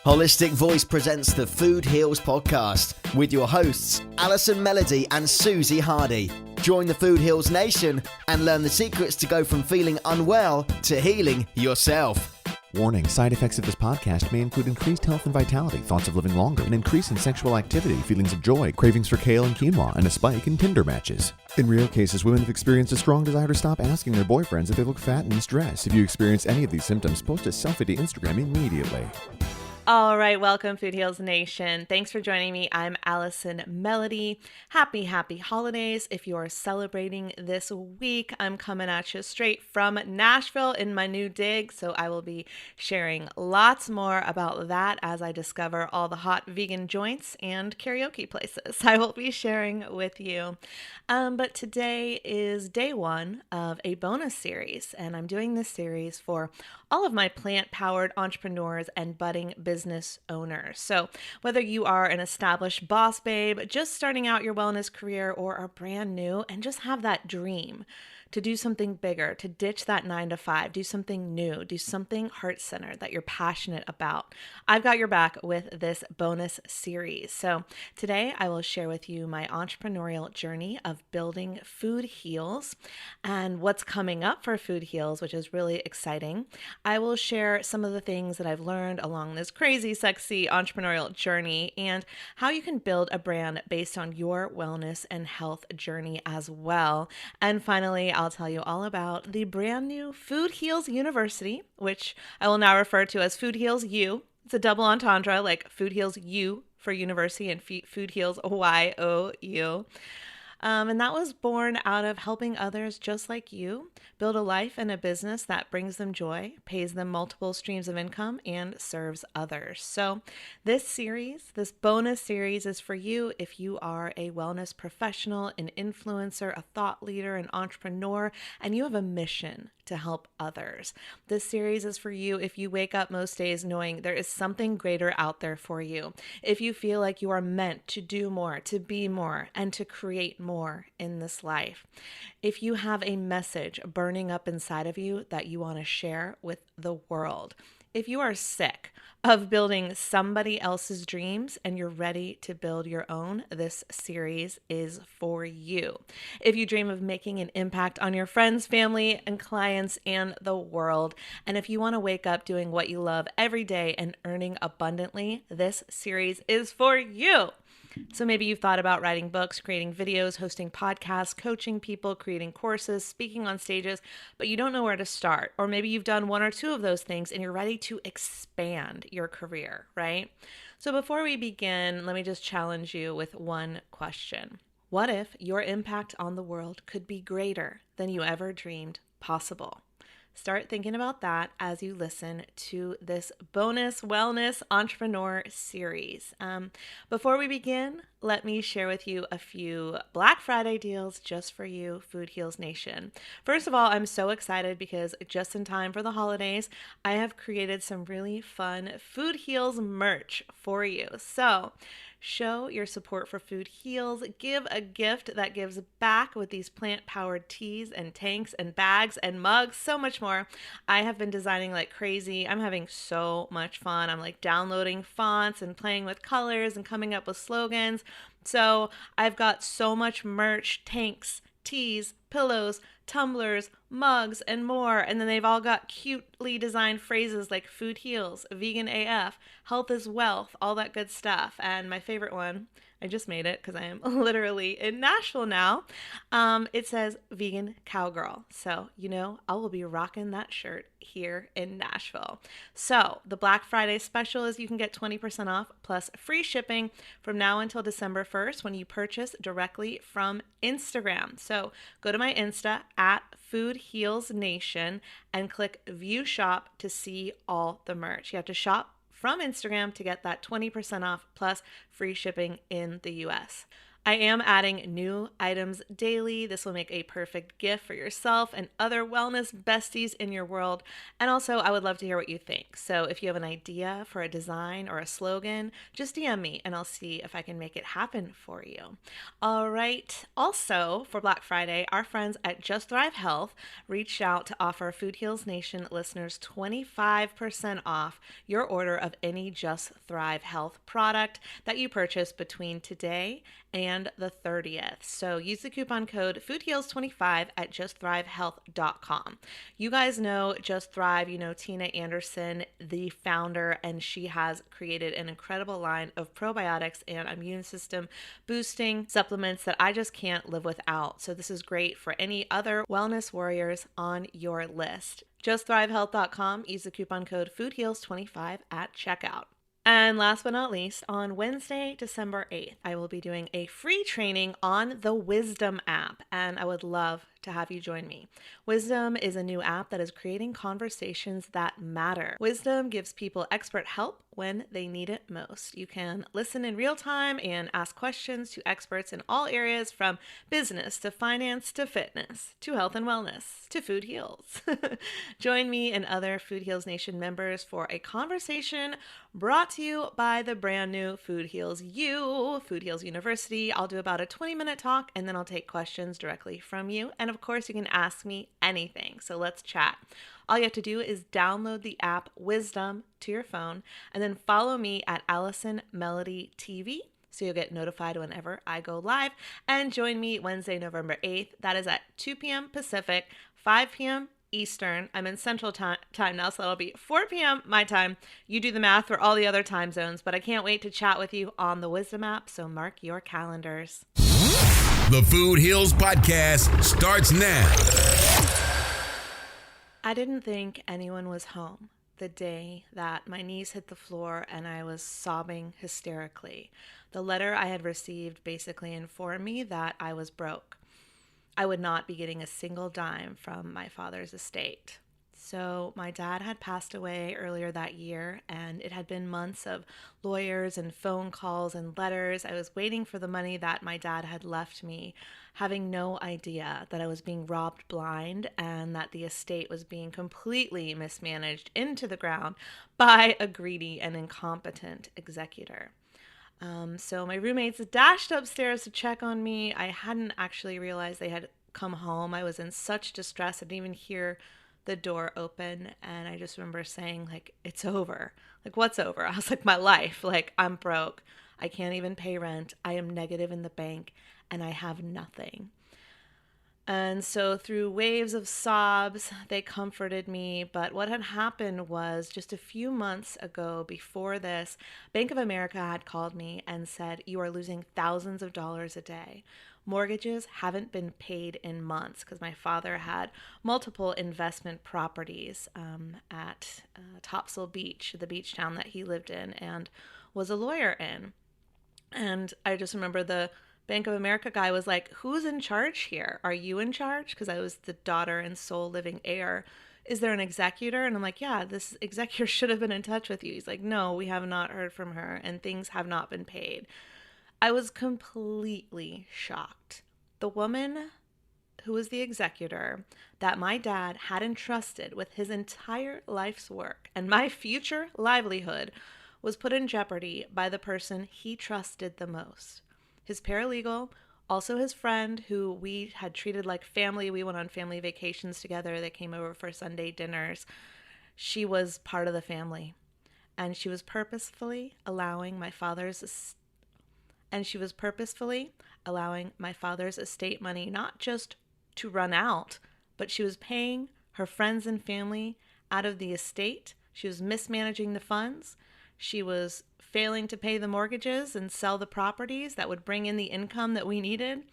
Holistic Voice presents the Food Heals podcast with your hosts, Alison Melody and Susie Hardy. Join the Food Heals Nation and learn the secrets to go from feeling unwell to healing yourself. Warning, side effects of this podcast may include increased health and vitality, thoughts of living longer, an increase in sexual activity, feelings of joy, cravings for kale and quinoa, and a spike in Tinder matches. In rare cases, women have experienced a strong desire to stop asking their boyfriends if they look fat in stress. If you experience any of these symptoms, post a selfie to Instagram immediately. All right, welcome Food Heals Nation. Thanks for joining me. I'm Alison Melody. Happy holidays. If you are celebrating this week, I'm coming at you straight from Nashville in my new dig. So I will be sharing lots more about that as I discover all the hot vegan joints and karaoke places I will be sharing with you. But today is day one of a bonus series, and I'm doing this series for all of my plant-powered entrepreneurs and budding business owners. So whether you are an established boss babe, just starting out your wellness career, or are brand new and just have that dream to do something bigger, to ditch that 9-to-5, do something new, do something heart-centered that you're passionate about, I've got your back with this bonus series. So today I will share with you my entrepreneurial journey of building Food Heals and what's coming up for Food Heals, which is really exciting. I will share some of the things that I've learned along this crazy, sexy entrepreneurial journey and how you can build a brand based on your wellness and health journey as well. And finally, I'll tell you all about the brand new Food Heals University, which I will now refer to as Food Heals U. It's a double entendre, like Food Heals U for university and Food Heals YOU. And that was born out of helping others just like you build a life and a business that brings them joy, pays them multiple streams of income, and serves others. So this series, this bonus series, is for you if you are a wellness professional, an influencer, a thought leader, an entrepreneur, and you have a mission to help others. This series is for you if you wake up most days knowing there is something greater out there for you. If you feel like you are meant to do more, to be more, and to create more in this life. If you have a message burning up inside of you that you want to share with the world. If you are sick of building somebody else's dreams and you're ready to build your own, this series is for you. If you dream of making an impact on your friends, family, and clients and the world, and if you want to wake up doing what you love every day and earning abundantly, this series is for you. So maybe you've thought about writing books, creating videos, hosting podcasts, coaching people, creating courses, speaking on stages, but you don't know where to start. Or maybe you've done one or two of those things and you're ready to expand your career, right? So before we begin, let me just challenge you with one question. What if your impact on the world could be greater than you ever dreamed possible? Start thinking about that as you listen to this bonus wellness entrepreneur series. Before we begin, let me share with you a few Black Friday deals just for you, Food Heals Nation. First of all, I'm so excited because just in time for the holidays, I have created some really fun Food Heals merch for you. So show your support for Food Heals. Give a gift that gives back with these plant-powered teas and tanks and bags and mugs, so much more. I have been designing like crazy. I'm having so much fun. I'm like downloading fonts and playing with colors and coming up with slogans. So I've got so much merch, tanks, teas, pillows, tumblers, mugs, and more. And then they've all got cutely designed phrases like Food Heals, Vegan AF, Health is Wealth, all that good stuff. And my favorite one, I just made it because I am literally in Nashville now. It says Vegan Cowgirl. So, I will be rocking that shirt here in Nashville. So the Black Friday special is you can get 20% off plus free shipping from now until December 1st when you purchase directly from Instagram. So go to my Insta at Food Heals Nation and click View Shop to see all the merch. You have to shop from Instagram to get that 20% off plus free shipping in the US. I am adding new items daily. This will make a perfect gift for yourself and other wellness besties in your world. And also, I would love to hear what you think. So if you have an idea for a design or a slogan, just DM me and I'll see if I can make it happen for you. All right. Also, for Black Friday, our friends at Just Thrive Health reached out to offer Food Heals Nation listeners 25% off your order of any Just Thrive Health product that you purchase between today and the 30th. So use the coupon code FoodHeals25 at JustThriveHealth.com. You guys know Just Thrive, you know Tina Anderson, the founder, and she has created an incredible line of probiotics and immune system boosting supplements that I just can't live without. So this is great for any other wellness warriors on your list. JustThriveHealth.com, use the coupon code FoodHeals25 at checkout. And last but not least, on Wednesday, December 8th, I will be doing a free training on the Wisdom app, and I would love to have you join me. Wisdom is a new app that is creating conversations that matter. Wisdom gives people expert help when they need it most. You can listen in real time and ask questions to experts in all areas, from business to finance to fitness to health and wellness to Food Heals. Join me and other Food Heals Nation members for a conversation brought to you by the brand new Food Heals Food Heals University. I'll do about a 20-minute talk and then I'll take questions directly from you. And of course, you can ask me anything. So let's chat. All you have to do is download the app Wisdom to your phone and then follow me at Allison Melody TV, so you'll get notified whenever I go live. And join me Wednesday, November 8th. That is at 2 p.m. Pacific, 5 p.m. Eastern. I'm in Central time now, so that'll be 4 p.m. my time. You do the math for all the other time zones, but I can't wait to chat with you on the Wisdom app, so mark your calendars. The Food Heals Podcast starts now. I didn't think anyone was home the day that my knees hit the floor and I was sobbing hysterically. The letter I had received basically informed me that I was broke. I would not be getting a single dime from my father's estate. So my dad had passed away earlier that year, and it had been months of lawyers and phone calls and letters. I was waiting for the money that my dad had left me, having no idea that I was being robbed blind and that the estate was being completely mismanaged into the ground by a greedy and incompetent executor. So my roommates dashed upstairs to check on me. I hadn't actually realized they had come home. I was in such distress. I didn't even hear the door open, and I just remember saying, like, it's over. Like, what's over? I was like, my life. Like, I'm broke. I can't even pay rent. I am negative in the bank, and I have nothing. And so through waves of sobs, they comforted me. But what had happened was, just a few months ago before this, Bank of America had called me and said, you are losing thousands of dollars a day. Mortgages haven't been paid in months, because my father had multiple investment properties at Topsail Beach, the beach town that he lived in and was a lawyer in. And I just remember the Bank of America guy was like, who's in charge here? Are you in charge? Because I was the daughter and sole living heir. Is there an executor? And I'm like, yeah, this executor should have been in touch with you. He's like, no, we have not heard from her, and things have not been paid. I was completely shocked. The woman who was the executor that my dad had entrusted with his entire life's work and my future livelihood was put in jeopardy by the person he trusted the most. His paralegal, also his friend who we had treated like family. We went on family vacations together. They came over for Sunday dinners. She was part of the family, and she was purposefully allowing my father's estate money not just to run out, but she was paying her friends and family out of the estate. She was mismanaging the funds. She was failing to pay the mortgages and sell the properties that would bring in the income that we needed.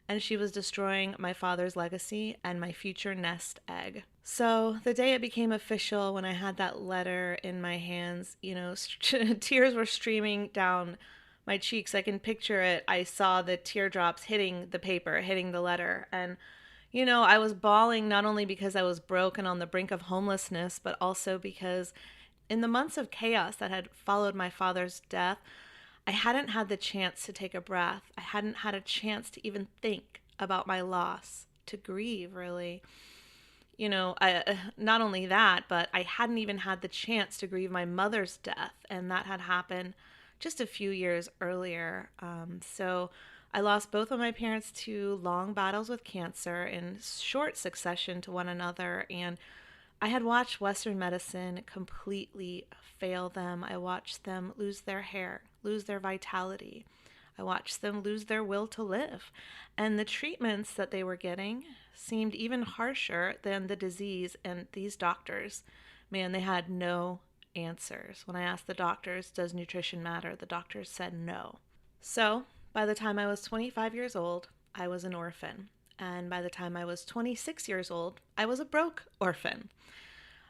And she was destroying my father's legacy and my future nest egg. So the day it became official, when I had that letter in my hands, tears were streaming down my cheeks. I can picture it. I saw the teardrops hitting the paper, hitting the letter. And, I was bawling not only because I was broke and on the brink of homelessness, but also because in the months of chaos that had followed my father's death, I hadn't had the chance to take a breath. I hadn't had a chance to even think about my loss, to grieve, really. Not only that, but I hadn't even had the chance to grieve my mother's death, and that had happened just a few years earlier. So I lost both of my parents to long battles with cancer in short succession to one another, and I had watched Western medicine completely fail them. I watched them lose their hair, lose their vitality. I watched them lose their will to live. And the treatments that they were getting seemed even harsher than the disease. And these doctors, man, they had no answers. When I asked the doctors, does nutrition matter? The doctors said no. So by the time I was 25 years old, I was an orphan. And by the time I was 26 years old, I was a broke orphan.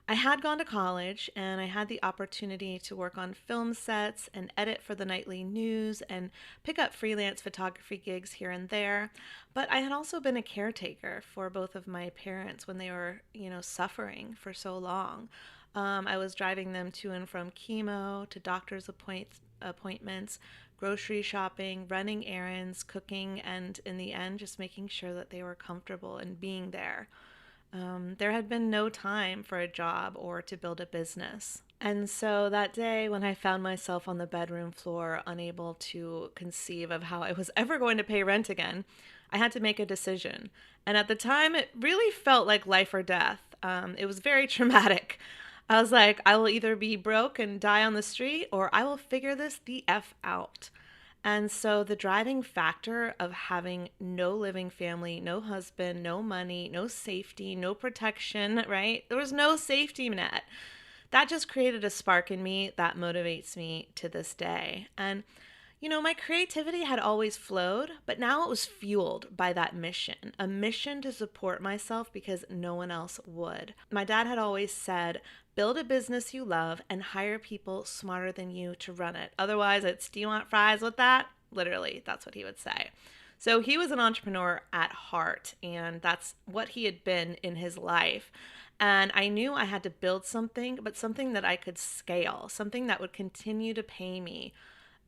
I had gone to college and I had the opportunity to work on film sets and edit for the nightly news and pick up freelance photography gigs here and there. But I had also been a caretaker for both of my parents when they were, suffering for so long. I was driving them to and from chemo, to doctor's appointments, grocery shopping, running errands, cooking, and in the end, just making sure that they were comfortable and being there. There had been no time for a job or to build a business. And so that day when I found myself on the bedroom floor, unable to conceive of how I was ever going to pay rent again, I had to make a decision. And at the time, it really felt like life or death. It was very traumatic. I was like, I will either be broke and die on the street, or I will figure this the F out. And so the driving factor of having no living family, no husband, no money, no safety, no protection, right? There was no safety net. That just created a spark in me that motivates me to this day. And, my creativity had always flowed, but now it was fueled by that mission, a mission to support myself because no one else would. My dad had always said, build a business you love and hire people smarter than you to run it. Otherwise, it's, do you want fries with that? Literally, that's what he would say. So he was an entrepreneur at heart, and that's what he had been in his life. And I knew I had to build something, but something that I could scale, something that would continue to pay me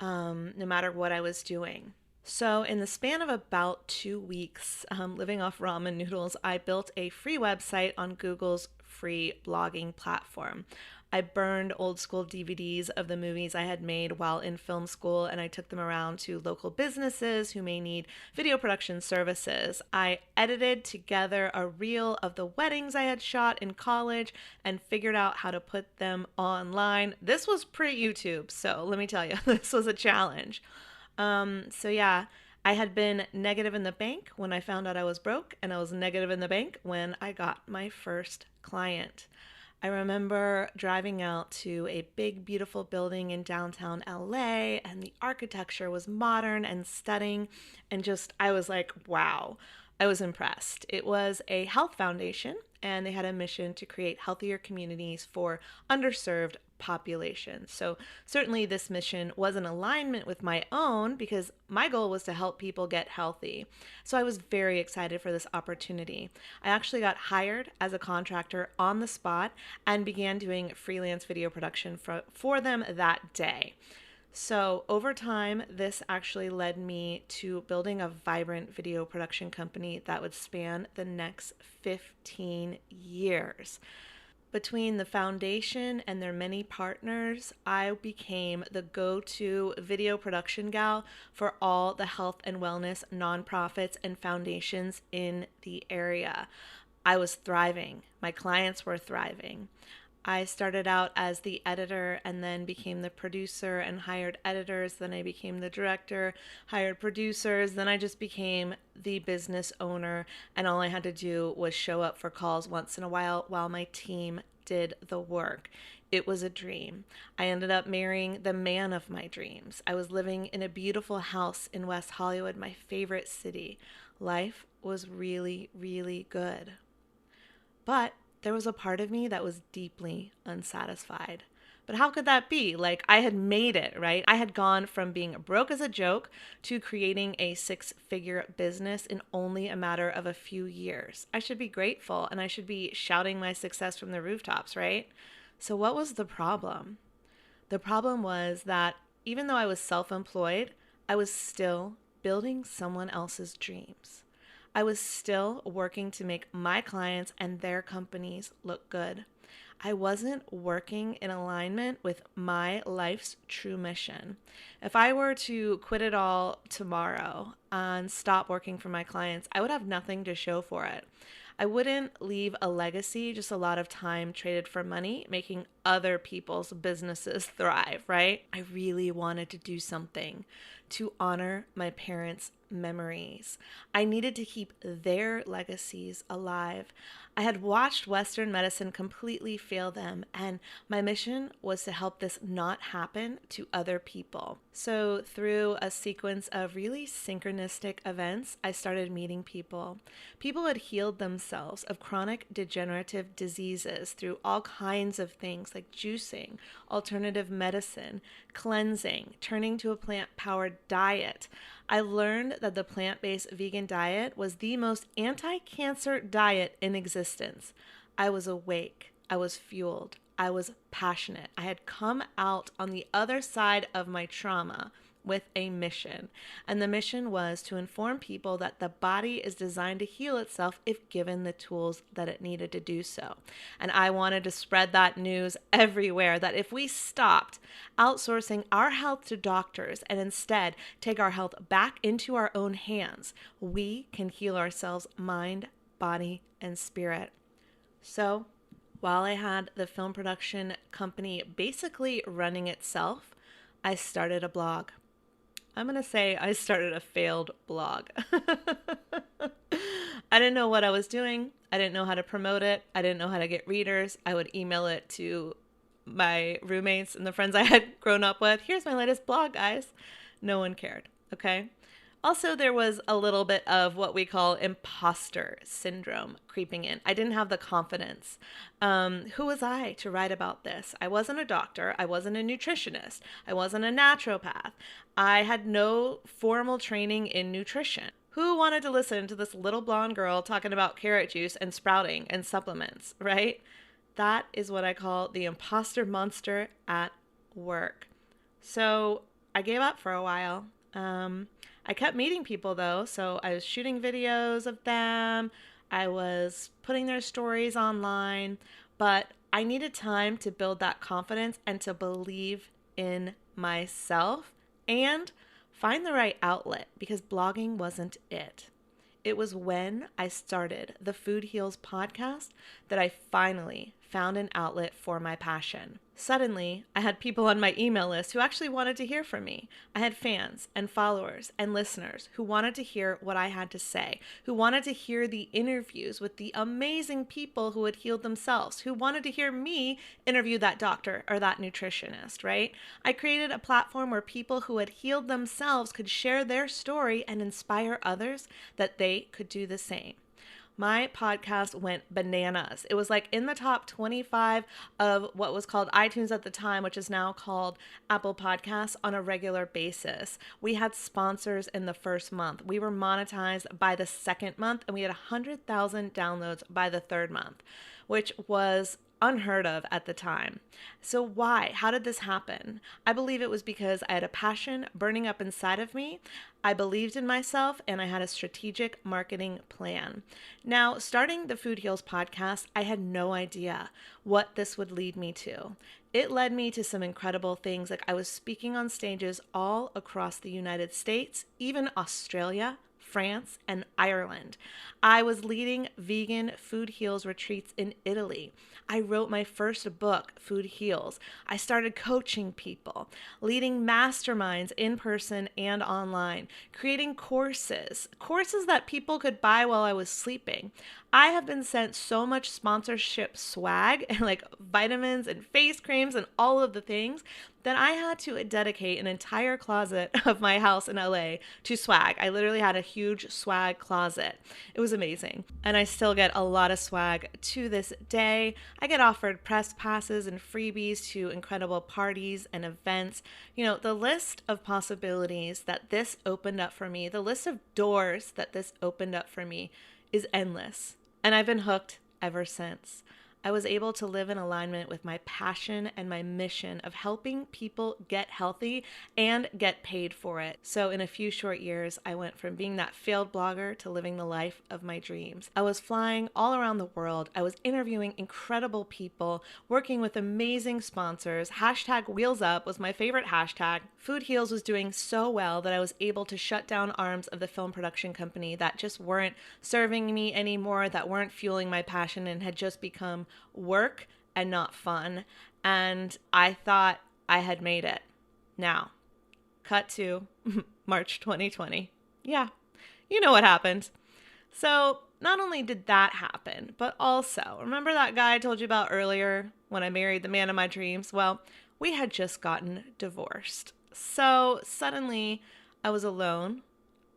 no matter what I was doing. So in the span of about 2 weeks, living off ramen noodles, I built a free website on Google's free blogging platform. I burned old school DVDs of the movies I had made while in film school, and I took them around to local businesses who may need video production services. I edited together a reel of the weddings I had shot in college and figured out how to put them online. This was pre-YouTube, so let me tell you, this was a challenge. I had been negative in the bank when I found out I was broke, and I was negative in the bank when I got my first client. I remember driving out to a big, beautiful building in downtown LA, and the architecture was modern and stunning, and I was like, wow, I was impressed. It was a health foundation, and they had a mission to create healthier communities for underserved populations. So certainly this mission was in alignment with my own because my goal was to help people get healthy. So I was very excited for this opportunity. I actually got hired as a contractor on the spot and began doing freelance video production for them that day. So over time, this actually led me to building a vibrant video production company that would span the next 15 years. Between the foundation and their many partners, I became the go-to video production gal for all the health and wellness nonprofits and foundations in the area. I was thriving. My clients were thriving. I started out as the editor and then became the producer and hired editors. Then I became the director, hired producers. Then I just became the business owner, and all I had to do was show up for calls once in a while my team did the work. It was a dream. I ended up marrying the man of my dreams. I was living in a beautiful house in West Hollywood, my favorite city. Life was really, really good. But there was a part of me that was deeply unsatisfied. But how could that be? I had made it, right? I had gone from being broke as a joke to creating a 6-figure business in only a matter of a few years. I should be grateful, and I should be shouting my success from the rooftops, right? So what was the problem? The problem was that even though I was self-employed, I was still building someone else's dreams. I was still working to make my clients and their companies look good. I wasn't working in alignment with my life's true mission. If I were to quit it all tomorrow and stop working for my clients, I would have nothing to show for it. I wouldn't leave a legacy, just a lot of time traded for money, making other people's businesses thrive, right? I really wanted to do something to honor my parents' memories. I needed to keep their legacies alive. I had watched Western medicine completely fail them, and my mission was to help this not happen to other people. So through a sequence of really synchronistic events, I started meeting people. People had healed themselves of chronic degenerative diseases through all kinds of things like juicing, alternative medicine, cleansing, turning to a plant-powered diet. I learned that the plant-based vegan diet was the most anti-cancer diet in existence. I was awake. I was fueled. I was passionate. I had come out on the other side of my trauma with a mission. And the mission was to inform people that the body is designed to heal itself if given the tools that it needed to do so. And I wanted to spread that news everywhere, that if we stopped outsourcing our health to doctors and instead take our health back into our own hands, we can heal ourselves mind, body, and spirit. So while I had the film production company basically running itself, I started a blog. I'm going to say I started a failed blog. I didn't know what I was doing. I didn't know how to promote it. I didn't know how to get readers. I would email it to my roommates and the friends I had grown up with. Here's my latest blog, guys. No one cared. Okay. Also, there was a little bit of what we call imposter syndrome creeping in. I didn't have the confidence. Who was I to write about this? I wasn't a doctor. I wasn't a nutritionist. I wasn't a naturopath. I had no formal training in nutrition. Who wanted to listen to this little blonde girl talking about carrot juice and sprouting and supplements, right? That is what I call the imposter monster at work. So I gave up for a while. I kept meeting people though, so I was shooting videos of them, I was putting their stories online, but I needed time to build that confidence and to believe in myself and find the right outlet, because blogging wasn't it. It was when I started the Food Heals podcast that I finally found an outlet for my passion. Suddenly, I had people on my email list who actually wanted to hear from me. I had fans and followers and listeners who wanted to hear what I had to say, who wanted to hear the interviews with the amazing people who had healed themselves, who wanted to hear me interview that doctor or that nutritionist, right? I created a platform where people who had healed themselves could share their story and inspire others that they could do the same. My podcast went bananas. It was like in the top 25 of what was called iTunes at the time, which is now called Apple Podcasts, on a regular basis. We had sponsors in the first month. We were monetized by the second month, and we had 100,000 downloads by the third month, which was unheard of at the time. So why? How did this happen? I believe it was because I had a passion burning up inside of me. I believed in myself, and I had a strategic marketing plan. Now, starting the Food Heals podcast, I had no idea what this would lead me to. It led me to some incredible things, like I was speaking on stages all across the United States, even Australia, France, and Ireland. I was leading vegan Food Heals retreats in Italy. I wrote my first book, Food Heals. I started coaching people, leading masterminds in person and online, creating courses that people could buy while I was sleeping. I have been sent so much sponsorship swag and like vitamins and face creams and all of the things that I had to dedicate an entire closet of my house in LA to swag. I literally had a huge swag closet. It was amazing. And I still get a lot of swag to this day. I get offered press passes and freebies to incredible parties and events. You know, the list of possibilities that this opened up for me, the list of doors that this opened up for me is endless. And I've been hooked ever since. I was able to live in alignment with my passion and my mission of helping people get healthy and get paid for it. So in a few short years, I went from being that failed blogger to living the life of my dreams. I was flying all around the world. I was interviewing incredible people, working with amazing sponsors. Hashtag Wheels Up was my favorite hashtag. Food Heals was doing so well that I was able to shut down arms of the film production company that just weren't serving me anymore, that weren't fueling my passion, and had just become work and not fun. And I thought I had made it. Now, cut to March 2020. Yeah, you know what happened. So not only did that happen, but also, remember that guy I told you about earlier when I married the man of my dreams? Well, we had just gotten divorced. So suddenly I was alone.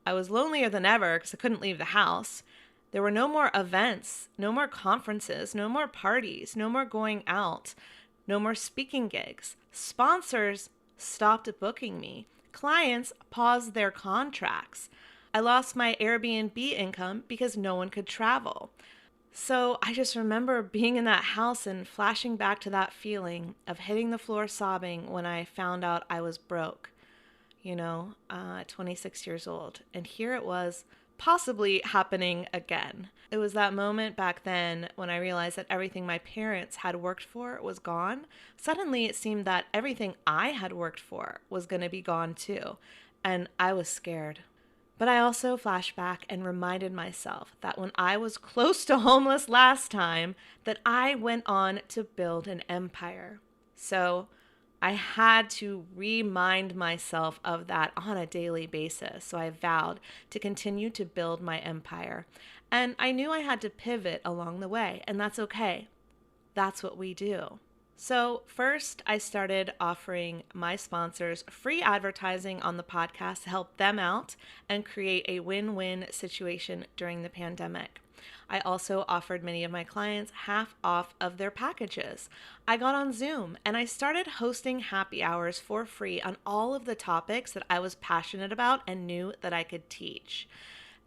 I was lonelier than ever because I couldn't leave the house. There were no more events, no more conferences, no more parties, no more going out, no more speaking gigs. Sponsors stopped booking me. Clients paused their contracts. I lost my Airbnb income because no one could travel. So I just remember being in that house and flashing back to that feeling of hitting the floor sobbing when I found out I was broke, at 26 years old. And here it was, possibly happening again. It was that moment back then when I realized that everything my parents had worked for was gone. Suddenly it seemed that everything I had worked for was going to be gone too. And I was scared. But I also flashed back and reminded myself that when I was close to homeless last time, that I went on to build an empire. So I had to remind myself of that on a daily basis. So I vowed to continue to build my empire. And I knew I had to pivot along the way, and that's okay. That's what we do. So first, I started offering my sponsors free advertising on the podcast to help them out and create a win-win situation during the pandemic. I also offered many of my clients half off of their packages. I got on Zoom and I started hosting happy hours for free on all of the topics that I was passionate about and knew that I could teach.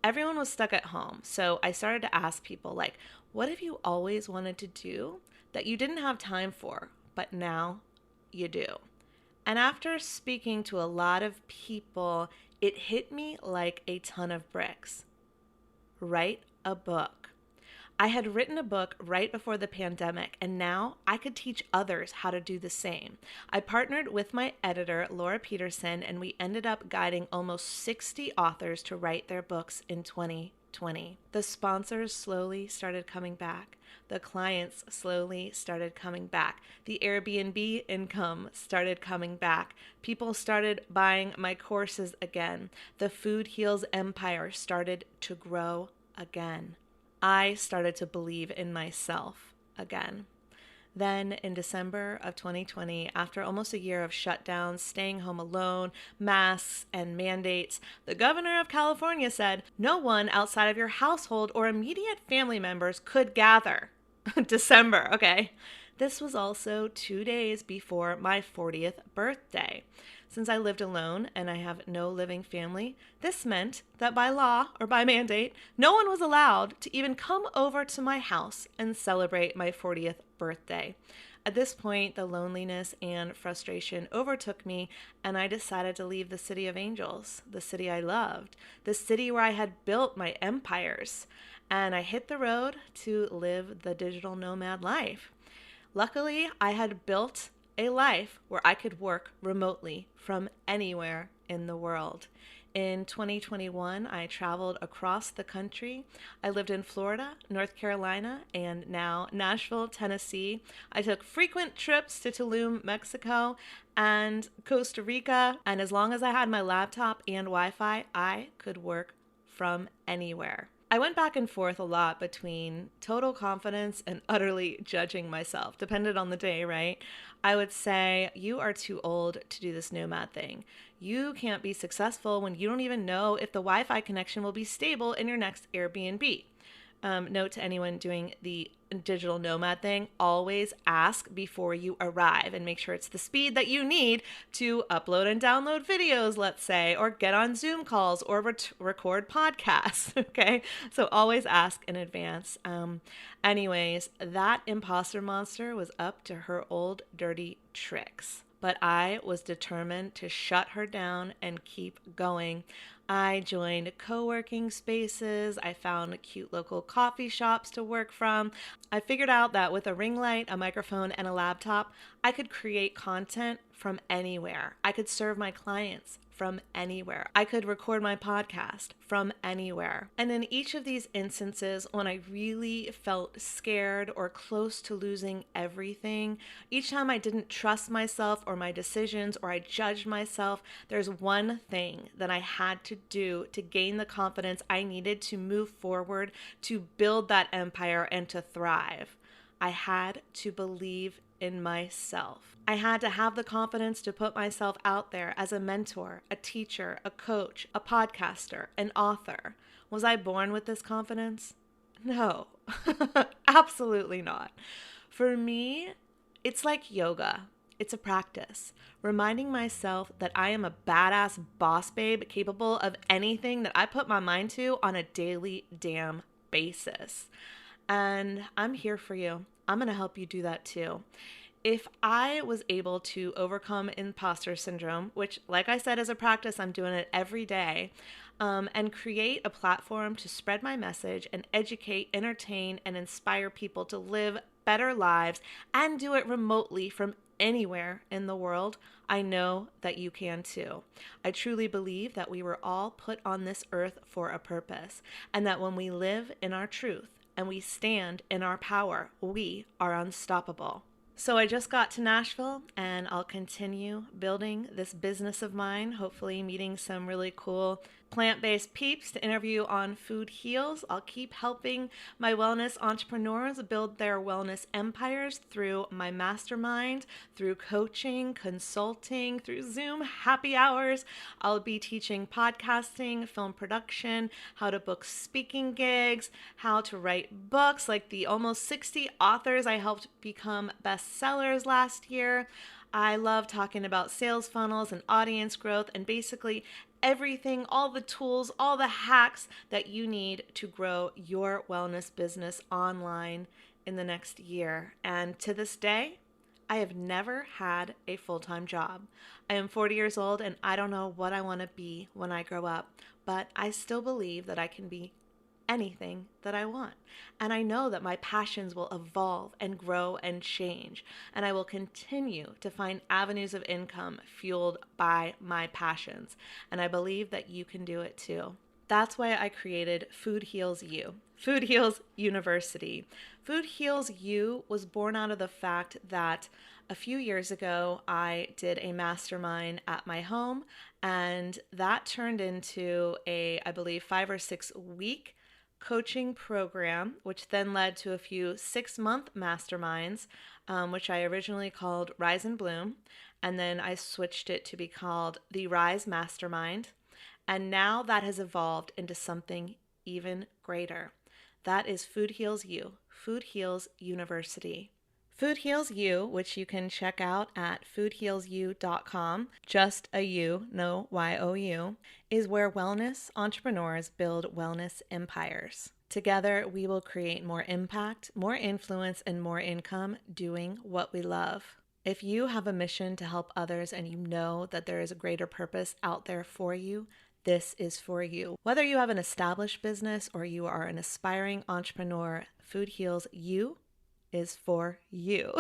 Everyone was stuck at home, so I started to ask people like, what have you always wanted to do that you didn't have time for, but now you do? And after speaking to a lot of people, it hit me like a ton of bricks. Write a book. I had written a book right before the pandemic, and now I could teach others how to do the same. I partnered with my editor, Laura Peterson, and we ended up guiding almost 60 authors to write their books in 2020. The sponsors slowly started coming back. The clients slowly started coming back. The Airbnb income started coming back. People started buying my courses again. The Food Heals empire started to grow again. I started to believe in myself again. Then in December of 2020, after almost a year of shutdowns, staying home alone, masks, and mandates, the governor of California said no one outside of your household or immediate family members could gather. December, okay. This was also 2 days before my 40th birthday. Since I lived alone and I have no living family, this meant that by law or by mandate, no one was allowed to even come over to my house and celebrate my 40th birthday. At this point, the loneliness and frustration overtook me, and I decided to leave the city of angels, the city I loved, the city where I had built my empires, and I hit the road to live the digital nomad life. Luckily, I had built a life where I could work remotely from anywhere in the world. In 2021, I traveled across the country. I lived in Florida, North Carolina, and now Nashville, Tennessee. I took frequent trips to Tulum, Mexico, and Costa Rica. And as long as I had my laptop and Wi-Fi, I could work from anywhere. I went back and forth a lot between total confidence and utterly judging myself. Depended on the day, right? I would say, you are too old to do this nomad thing. You can't be successful when you don't even know if the Wi-Fi connection will be stable in your next Airbnb. Note to anyone doing the digital nomad thing, always ask before you arrive and make sure it's the speed that you need to upload and download videos, let's say, or get on Zoom calls or record podcasts. Okay, so always ask in advance. Anyways, that imposter monster was up to her old dirty tricks, but I was determined to shut her down and keep going. I joined co-working spaces. I found cute local coffee shops to work from. I figured out that with a ring light, a microphone, and a laptop, I could create content from anywhere. I could serve my clients from anywhere. I could record my podcast from anywhere. And in each of these instances, when I really felt scared or close to losing everything, each time I didn't trust myself or my decisions, or I judged myself, there's one thing that I had to do to gain the confidence I needed to move forward, to build that empire and to thrive. I had to believe in myself. I had to have the confidence to put myself out there as a mentor, a teacher, a coach, a podcaster, an author. Was I born with this confidence? No, absolutely not. For me, it's like yoga. It's a practice, reminding myself that I am a badass boss babe capable of anything that I put my mind to on a daily damn basis. And I'm here for you. I'm going to help you do that too. If I was able to overcome imposter syndrome, which, like I said, is a practice, I'm doing it every day, and create a platform to spread my message and educate, entertain, and inspire people to live better lives and do it remotely from anywhere in the world, I know that you can too. I truly believe that we were all put on this earth for a purpose, and that when we live in our truth and we stand in our power, we are unstoppable. So I just got to Nashville, and I'll continue building this business of mine, hopefully meeting some really cool plant-based peeps to interview on Food Heals. I'll keep helping my wellness entrepreneurs build their wellness empires through my mastermind, through coaching, consulting, through Zoom happy hours. I'll be teaching podcasting, film production, how to book speaking gigs, how to write books, like the almost 60 authors I helped become bestsellers last year. I love talking about sales funnels and audience growth and basically everything, all the tools, all the hacks that you need to grow your wellness business online in the next year. And to this day, I have never had a full-time job. I am 40 years old and I don't know what I want to be when I grow up, but I still believe that I can be anything that I want. And I know that my passions will evolve and grow and change, and I will continue to find avenues of income fueled by my passions. And I believe that you can do it too. That's why I created Food Heals You, Food Heals University. Food Heals You was born out of the fact that a few years ago, I did a mastermind at my home, and that turned into I believe, 5 or 6 week coaching program, which then led to a few 6-month masterminds, which I originally called Rise and Bloom. And then I switched it to be called the Rise Mastermind. And now that has evolved into something even greater. That is Food Heals You, Food Heals University. Food Heals You, which you can check out at foodhealsyou.com, just a U, no Y-O-U, is where wellness entrepreneurs build wellness empires. Together, we will create more impact, more influence, and more income doing what we love. If you have a mission to help others and you know that there is a greater purpose out there for you, this is for you. Whether you have an established business or you are an aspiring entrepreneur, Food Heals You is for you.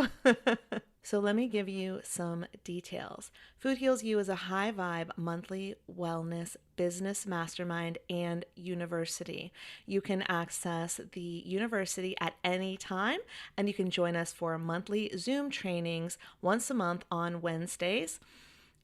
So let me give you some details. Food Heals You is a high vibe monthly wellness business mastermind and university. You can access the university at any time, and you can join us for monthly Zoom trainings once a month on Wednesdays.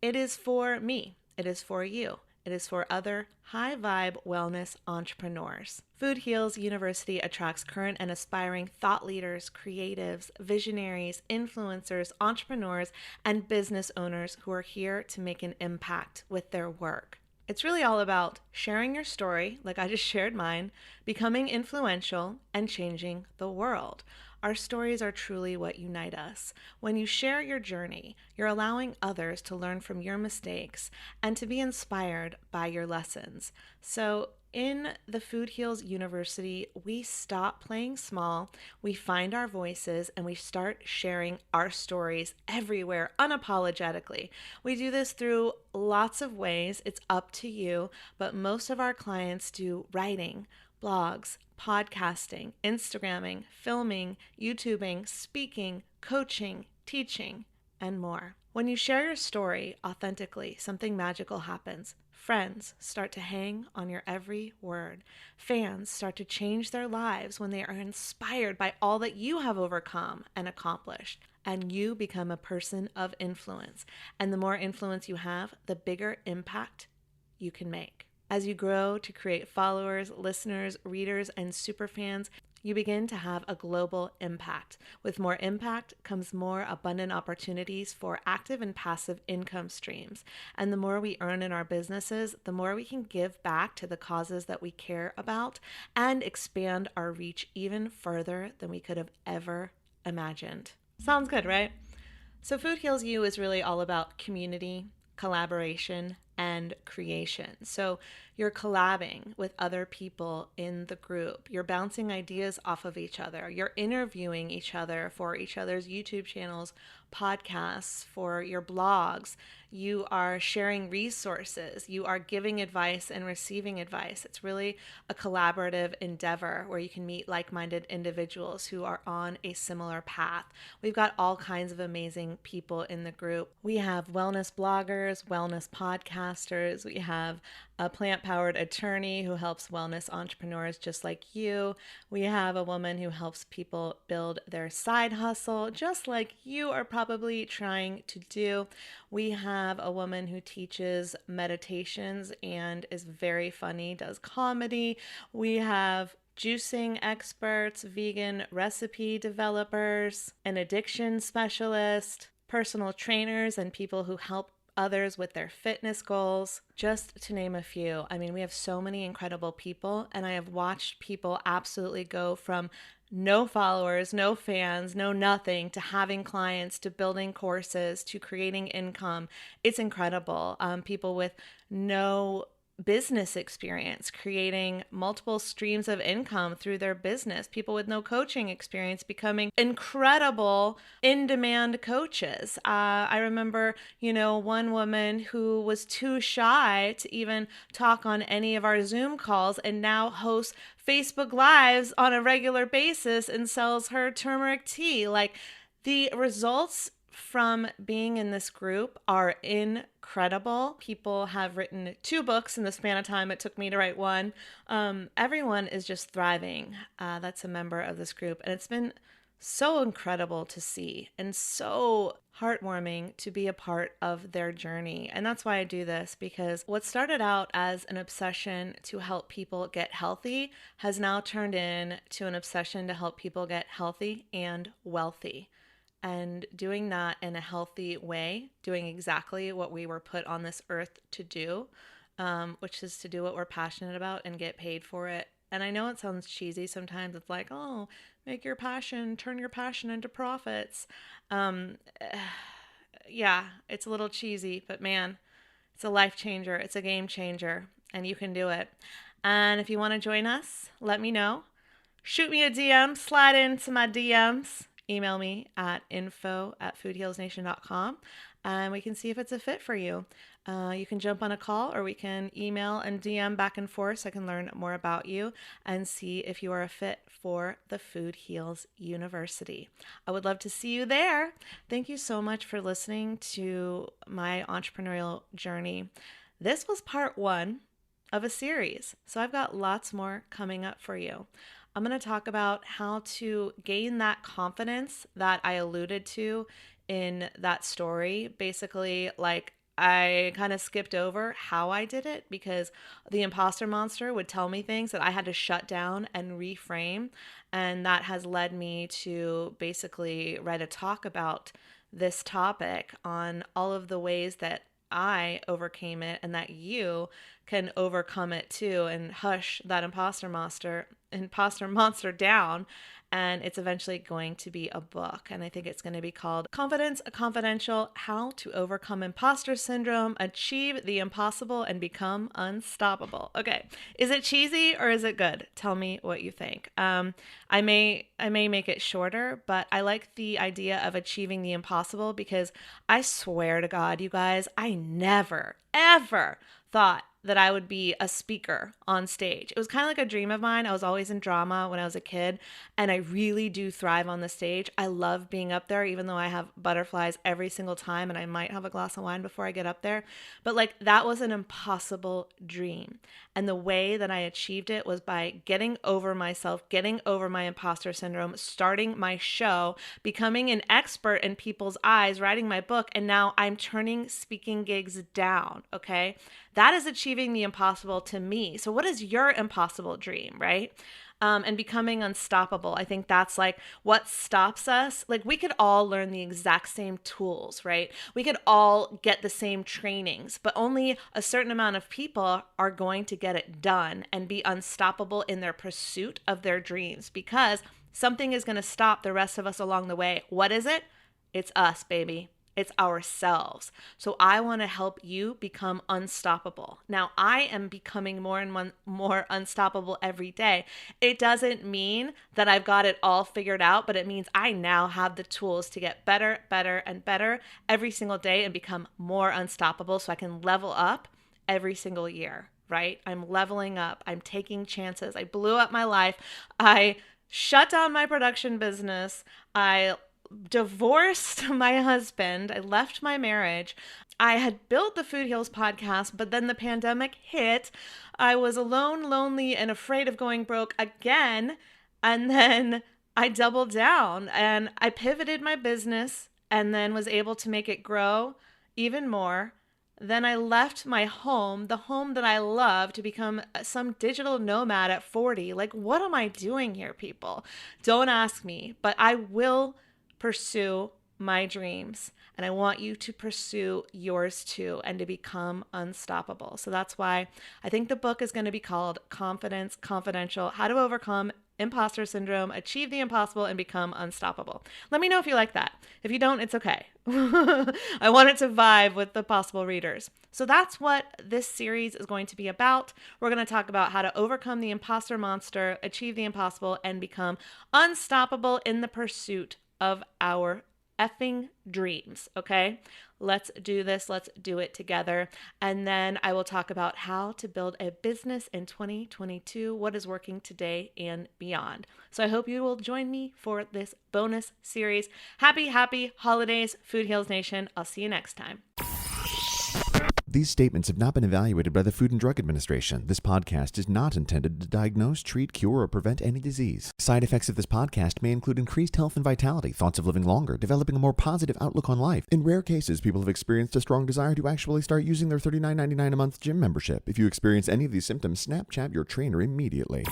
It is for me. It is for you. It is for other high vibe wellness entrepreneurs. Food Heals University attracts current and aspiring thought leaders, creatives, visionaries, influencers, entrepreneurs, and business owners who are here to make an impact with their work. It's really all about sharing your story, like I just shared mine, becoming influential, and changing the world. Our stories are truly what unite us. When you share your journey, you're allowing others to learn from your mistakes and to be inspired by your lessons. So, in the Food Heals University, we stop playing small, we find our voices, and we start sharing our stories everywhere unapologetically. We do this through lots of ways. It's up to you, but most of our clients do writing, blogs, podcasting, Instagramming, filming, YouTubing, speaking, coaching, teaching, and more. When you share your story authentically, something magical happens. Friends start to hang on your every word. Fans start to change their lives when they are inspired by all that you have overcome and accomplished. And you become a person of influence. And the more influence you have, the bigger impact you can make. As you grow to create followers, listeners, readers, and superfans, you begin to have a global impact. With more impact comes more abundant opportunities for active and passive income streams. And the more we earn in our businesses, the more we can give back to the causes that we care about and expand our reach even further than we could have ever imagined. Sounds good, right? So Food Heals You is really all about community, collaboration, and creation. So you're collabing with other people in the group. You're bouncing ideas off of each other. You're interviewing each other for each other's YouTube channels, podcasts, for your blogs. You are sharing resources. You are giving advice and receiving advice. It's really a collaborative endeavor where you can meet like-minded individuals who are on a similar path. We've got all kinds of amazing people in the group. We have wellness bloggers, wellness podcasters. We have a plant-powered attorney who helps wellness entrepreneurs just like you. We have a woman who helps people build their side hustle, just like you are probably trying to do. We have a woman who teaches meditations and is very funny, does comedy. We have juicing experts, vegan recipe developers, an addiction specialist, personal trainers, and people who help others with their fitness goals, just to name a few. I mean, we have so many incredible people, and I have watched people absolutely go from no followers, no fans, no nothing, to having clients, to building courses, to creating income. It's incredible. People with no business experience creating multiple streams of income through their business, people with no coaching experience becoming incredible in-demand coaches. I remember, one woman who was too shy to even talk on any of our Zoom calls and now hosts Facebook Lives on a regular basis and sells her turmeric tea. Like, the results from being in this group are incredible. People have written 2 books in the span of time it took me to write one. Everyone is just thriving. That's a member of this group. And it's been so incredible to see and so heartwarming to be a part of their journey. And that's why I do this, because what started out as an obsession to help people get healthy has now turned into an obsession to help people get healthy and wealthy. And doing that in a healthy way, doing exactly what we were put on this earth to do, which is to do what we're passionate about and get paid for it. And I know it sounds cheesy sometimes. It's like, oh, make your passion, turn your passion into profits. Yeah, it's a little cheesy, but man, it's a life changer. It's a game changer, and you can do it. And if you want to join us, let me know. Shoot me a DM, slide into my DMs. Email me at info@foodhealsnation.com, and we can see if it's a fit for you. You can jump on a call, or we can email and DM back and forth so I can learn more about you and see if you are a fit for the Food Heals University. I would love to see you there. Thank you so much for listening to my entrepreneurial journey. This was part 1 of a series, so I've got lots more coming up for you. I'm going to talk about how to gain that confidence that I alluded to in that story. Basically, like, I kind of skipped over how I did it because the imposter monster would tell me things that I had to shut down and reframe. And that has led me to basically write a talk about this topic on all of the ways that I overcame it and that you can overcome it too and hush that imposter monster down. And it's eventually going to be a book. And I think it's going to be called Confidence Confidential: How to Overcome Imposter Syndrome, Achieve the Impossible, and Become Unstoppable. Okay. Is it cheesy or is it good? Tell me what you think. I may make it shorter, but I like the idea of achieving the impossible because I swear to God, you guys, I never, ever thought that I would be a speaker on stage. It was kind of like a dream of mine. I was always in drama when I was a kid, and I really do thrive on the stage. I love being up there, even though I have butterflies every single time, and I might have a glass of wine before I get up there. But like, that was an impossible dream. And the way that I achieved it was by getting over myself, getting over my imposter syndrome, starting my show, becoming an expert in people's eyes, writing my book, and now I'm turning speaking gigs down, okay? That is achieving the impossible to me. So what is your impossible dream, right? And becoming unstoppable. I think that's like what stops us. Like, we could all learn the exact same tools, right? We could all get the same trainings, but only a certain amount of people are going to get it done and be unstoppable in their pursuit of their dreams, because something is going to stop the rest of us along the way. What is it? It's us, baby. It's ourselves. So I want to help you become unstoppable. Now, I am becoming more and more unstoppable every day. It doesn't mean that I've got it all figured out, but it means I now have the tools to get better, better, and better every single day and become more unstoppable so I can level up every single year, right? I'm leveling up. I'm taking chances. I blew up my life. I shut down my production business. I divorced my husband. I left my marriage. I had built the Food Heals podcast, but then the pandemic hit. I was alone, lonely, and afraid of going broke again. And then I doubled down and I pivoted my business and then was able to make it grow even more. Then I left my home, the home that I love, to become some digital nomad at 40. Like, what am I doing here, people? Don't ask me, but I will pursue my dreams, and I want you to pursue yours too and to become unstoppable. So that's why I think the book is going to be called Confidence Confidential: How to Overcome Imposter Syndrome, Achieve the Impossible, and Become Unstoppable. Let me know if you like that. If you don't, it's okay. I want it to vibe with the possible readers. So that's what this series is going to be about. We're going to talk about how to overcome the imposter monster, achieve the impossible, and become unstoppable in the pursuit of our effing dreams. Okay, let's do this. Let's do it together. And then I will talk about how to build a business in 2022, what is working today and beyond. So I hope you will join me for this bonus series. Happy holidays, Food Heals Nation. I'll see you next time. These statements have not been evaluated by the Food and Drug Administration. This podcast is not intended to diagnose, treat, cure, or prevent any disease. Side effects of this podcast may include increased health and vitality, thoughts of living longer, developing a more positive outlook on life. In rare cases, people have experienced a strong desire to actually start using their $39.99 a month gym membership. If you experience any of these symptoms, Snapchat your trainer immediately.